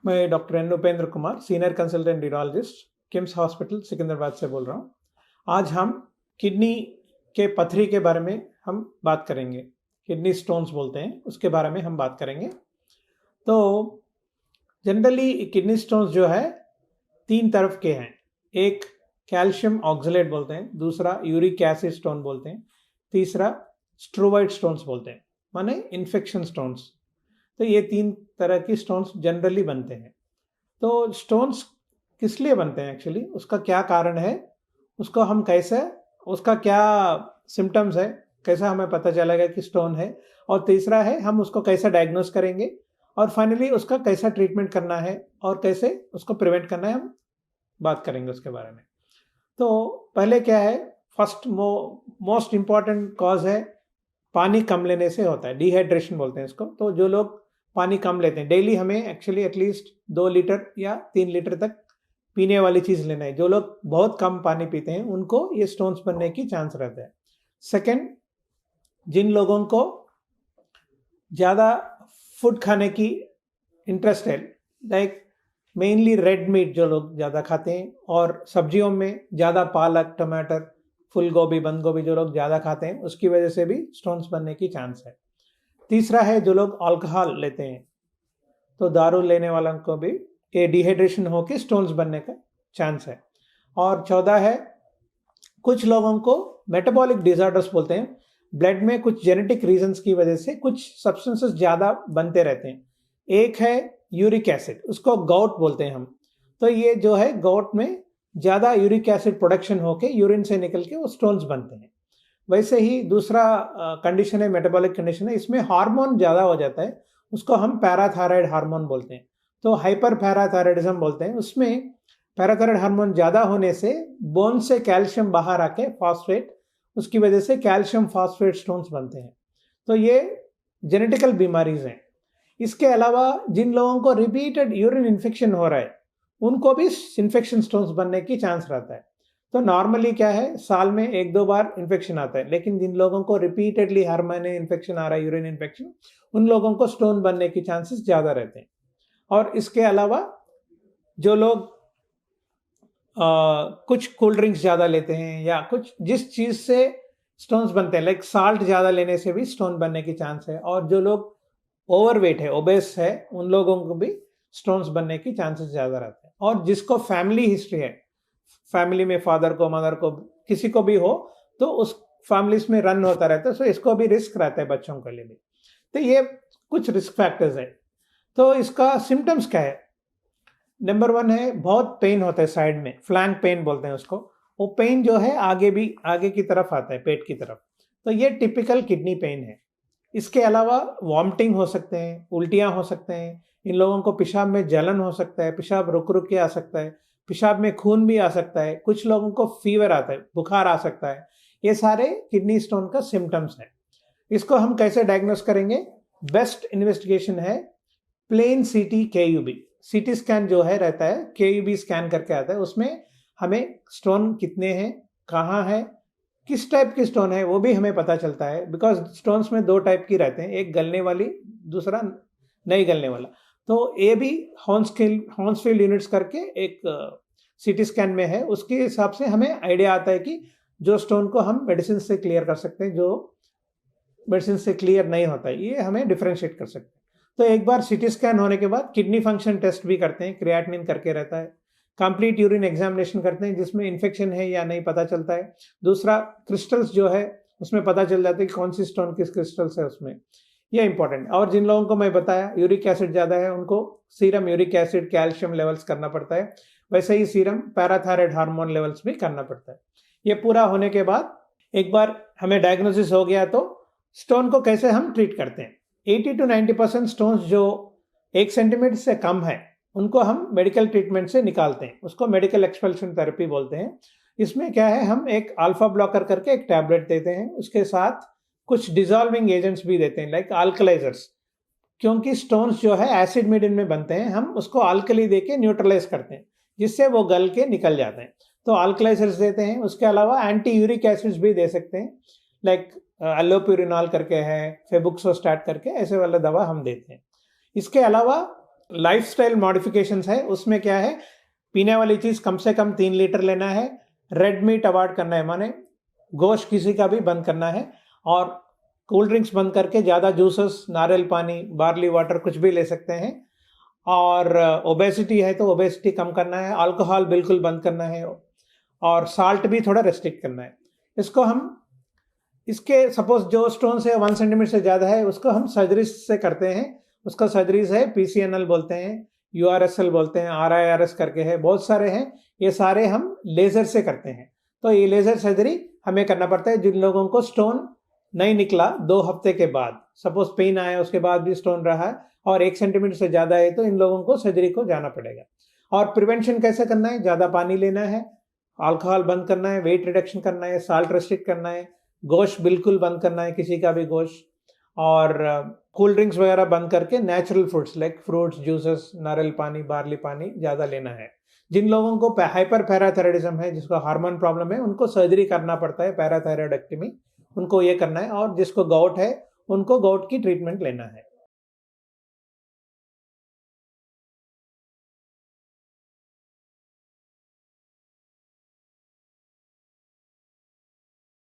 मैं doctor N Upendra Kumar, senior consultant urologist, KIMS hospital Secunderabad से बोल रहा हूँ। आज हम किडनी के पथरी के बारे में हम बात करेंगे। किडनी स्टोन्स बोलते हैं, उसके बारे में हम बात करेंगे। तो जनरली किडनी स्टोन्स जो है 3 तरफ के हैं। एक कैल्शियम ऑक्सलेट बोलते हैं, दूसरा यूरिक एसिड स्टोन बोलते हैं, तीसरा स्ट्रोवाइड स्टोन्स बोलते हैं, माने इन्फेक्शन स्टोन्स। तो ये 3 तरह की स्टोन्स जनरली बनते हैं। तो स्टोन्स किस लिए बनते हैं एक्चुअली, उसका क्या कारण है, उसको हम कैसे, उसका क्या सिम्टम्स है, कैसा हमें पता चलेगा कि स्टोन है, और तीसरा है हम उसको कैसे डायग्नोस करेंगे, और फाइनली उसका कैसा ट्रीटमेंट करना है और कैसे उसको प्रिवेंट करना है, हम बात करेंगे उसके बारे में। तो पहले क्या है, फर्स्ट मोस्ट इंपॉर्टेंट कॉज है पानी कम लेने से होता है, डिहाइड्रेशन बोलते हैं इसको। तो जो लोग पानी कम लेते हैं, डेली हमें एक्चुअली एटलीस्ट 2 लीटर या 3 लीटर तक पीने वाली चीज़ लेना है। जो लोग बहुत कम पानी पीते हैं उनको ये स्टोन्स बनने की चांस रहता है। सेकंड, जिन लोगों को ज़्यादा फूड खाने की इंटरेस्ट है, लाइक मेनली रेड मीट जो लोग ज़्यादा खाते हैं, और सब्जियों में ज़्यादा पालक, टमाटर, फूल गोभी, बंद गोभी जो लोग ज़्यादा खाते हैं, उसकी वजह से भी स्टोन्स बनने की चांस है। तीसरा है जो लोग अल्कोहल लेते हैं, तो दारू लेने वालों को भी ये डिहाइड्रेशन होकर स्टोन्स बनने का चांस है। और चौथा है कुछ लोगों को मेटाबॉलिक डिसऑर्डर्स बोलते हैं, ब्लड में कुछ जेनेटिक रीजंस की वजह से कुछ सब्सटेंसेस ज़्यादा बनते रहते हैं। एक है यूरिक एसिड, उसको गॉट बोलते हैं हम। तो ये जो है गॉट में ज़्यादा यूरिक एसिड प्रोडक्शन होके यूरिन से निकल के वो स्टोन्स बनते हैं। वैसे ही दूसरा कंडीशन है, मेटाबॉलिक कंडीशन है, इसमें हार्मोन ज़्यादा हो जाता है, उसको हम पैराथायराइड हार्मोन बोलते हैं। तो हाइपर पैराथायराइडिज्म बोलते हैं, उसमें पैराथायराइड हार्मोन ज़्यादा होने से बोन से कैल्शियम बाहर आके फॉस्फेट, उसकी वजह से कैल्शियम फॉस्फेट स्टोन्स बनते हैं। तो ये जेनेटिकल बीमारीज हैं। इसके अलावा जिन लोगों को रिपीटेड यूरिन इन्फेक्शन हो रहा है, उनको भी इन्फेक्शन स्टोन्स बनने की चांस रहता है। तो नॉर्मली क्या है, साल में 1-2 बार इन्फेक्शन आता है, लेकिन जिन लोगों को रिपीटेडली हर महीने इन्फेक्शन आ रहा है, यूरिन इन्फेक्शन, उन लोगों को स्टोन बनने की चांसेस ज़्यादा रहते हैं। और इसके अलावा जो लोग कुछ कोल्ड ड्रिंक्स ज़्यादा लेते हैं, या कुछ जिस चीज़ से स्टोन्स बनते हैं, लाइक साल्ट ज़्यादा लेने से भी स्टोन बनने की चांस है। और जो लोग ओवरवेट है, ओबेस है, उन लोगों को भी स्टोन्स बनने की चांसेस ज़्यादा रहते हैं। और जिसको फैमिली हिस्ट्री है, फैमिली में फादर को, मदर को, किसी को भी हो, तो उस फैमिलीज में रन होता रहता है, तो इसको भी रिस्क रहता है बच्चों के लिए भी। तो ये कुछ रिस्क फैक्टर्स है। तो इसका सिम्टम्स क्या है? नंबर 1 है बहुत पेन होता है साइड में, फ्लैंक पेन बोलते हैं उसको। वो पेन जो है आगे की तरफ आता है, पेट की तरफ। तो ये टिपिकल किडनी पेन है। इसके अलावा वॉमिटिंग हो सकते हैं, उल्टियाँ हो सकते हैं, इन लोगों को पेशाब में जलन हो सकता है, पेशाब रुक रुक के आ सकता है, पेशाब में खून भी आ सकता है, कुछ लोगों को फीवर आता है, बुखार आ सकता है। ये सारे किडनी स्टोन का सिम्टम्स है। इसको हम कैसे डायग्नोस करेंगे? बेस्ट इन्वेस्टिगेशन है प्लेन सीटी केयूबी। सीटी स्कैन जो है रहता है, केयूबी स्कैन करके आता है, उसमें हमें स्टोन कितने हैं, कहाँ है, किस टाइप की स्टोन है, वो भी हमें पता चलता है। बिकॉज स्टोन्स में 2 टाइप की रहते हैं, एक गलने वाली, दूसरा नहीं गलने वाला। तो ये भी हॉन्सफील्ड यूनिट्स करके एक सीटी स्कैन में है। उसके हिसाब से हमें आइडिया आता है कि जो स्टोन को हम मेडिसिन से क्लियर कर सकते हैं, जो मेडिसिन से क्लियर नहीं होता है, ये हमें डिफ्रेंशिएट कर सकते हैं। तो एक बार सीटी स्कैन होने के बाद किडनी फंक्शन टेस्ट भी करते हैं, क्रिएटिनिन करके रहता है। कंप्लीट यूरिन एग्जामिनेशन करते हैं, जिसमें इन्फेक्शन है या नहीं पता चलता है। दूसरा, क्रिस्टल्स जो है उसमें पता चल जाता है कि कौन सी स्टोन किस क्रिस्टल्स है उसमें, ये इंपॉर्टेंट। और जिन लोगों को मैं बताया यूरिक एसिड ज़्यादा है, उनको serum uric acid, calcium levels करना पड़ता है। वैसे ही सीरम पैराथायराइड हार्मोन लेवल्स भी करना पड़ता है। ये पूरा होने के बाद एक बार हमें डायग्नोसिस हो गया, तो स्टोन को कैसे हम ट्रीट करते हैं। 80 to 90% स्टोन्स जो 1 सेंटीमीटर से कम है, उनको हम मेडिकल ट्रीटमेंट से निकालते हैं, उसको मेडिकल एक्सपल्शन थेरेपी बोलते हैं। इसमें क्या है, हम एक अल्फा ब्लॉकर करके एक टैबलेट देते हैं, उसके साथ कुछ डिजॉल्विंग एजेंट्स भी देते हैं, लाइक अल्कलाइजर्स। क्योंकि स्टोन्स जो है एसिड मीडियम में बनते हैं, हम उसको अल्कली देके न्यूट्रलाइज करते हैं, जिससे वो गल के निकल जाते हैं। तो अल्कलाइजर्स देते हैं। उसके अलावा एंटी यूरिक एसिड्स भी दे सकते हैं, लाइक अलोप्यूरिनॉल करके है, फेबुक्सोस्टैट करके, ऐसे वाला दवा हम देते हैं। इसके अलावा लाइफस्टाइल मॉडिफिकेशंस है, उसमें क्या है, पीने वाली चीज कम से कम 3 लीटर लेना है, रेड मीट अवॉइड करना है, माने गोश्त किसी का भी बंद करना है, और कोल्ड ड्रिंक्स बंद करके ज़्यादा जूसेस, नारियल पानी, बार्ली वाटर कुछ भी ले सकते हैं। और ओबेसिटी है तो ओबेसिटी कम करना है, अल्कोहल बिल्कुल बंद करना है, और साल्ट भी थोड़ा रेस्ट्रिक्ट करना है। इसको हम इसके सपोज जो स्टोन है 1 सेंटीमीटर से ज़्यादा है, उसको हम सर्जरी से करते हैं। उसका सर्जरीज है, PCNL बोलते हैं, URSL बोलते हैं, RIRS करके है, बहुत सारे हैं। ये सारे हम लेज़र से करते हैं। तो ये लेज़र सर्जरी हमें करना पड़ता है जिन लोगों को स्टोन नहीं निकला 2 हफ्ते के बाद, सपोज पेन आया उसके बाद भी स्टोन रहा है और 1 सेंटीमीटर से ज़्यादा है, तो इन लोगों को सर्जरी को जाना पड़ेगा। और प्रिवेंशन कैसे करना है, ज़्यादा पानी लेना है, अल्कोहल बंद करना है, वेट रिडक्शन करना है, साल्ट रेस्ट्रिक्ट करना है, गोश्त बिल्कुल बंद करना है, किसी का भी गोश्त, और कोल्ड ड्रिंक्स वगैरह बंद करके natural fruits like fruits, juices, नारियल पानी, बार्ली पानी ज़्यादा लेना है। जिन लोगों को हाइपर पैराथायराइडिज्म है, जिसको हार्मोन प्रॉब्लम है, उनको सर्जरी करना पड़ता है, पैराथायराइडेक्टमी, उनको ये करना है। और जिसको गाउट है, उनको गाउट की ट्रीटमेंट लेना है।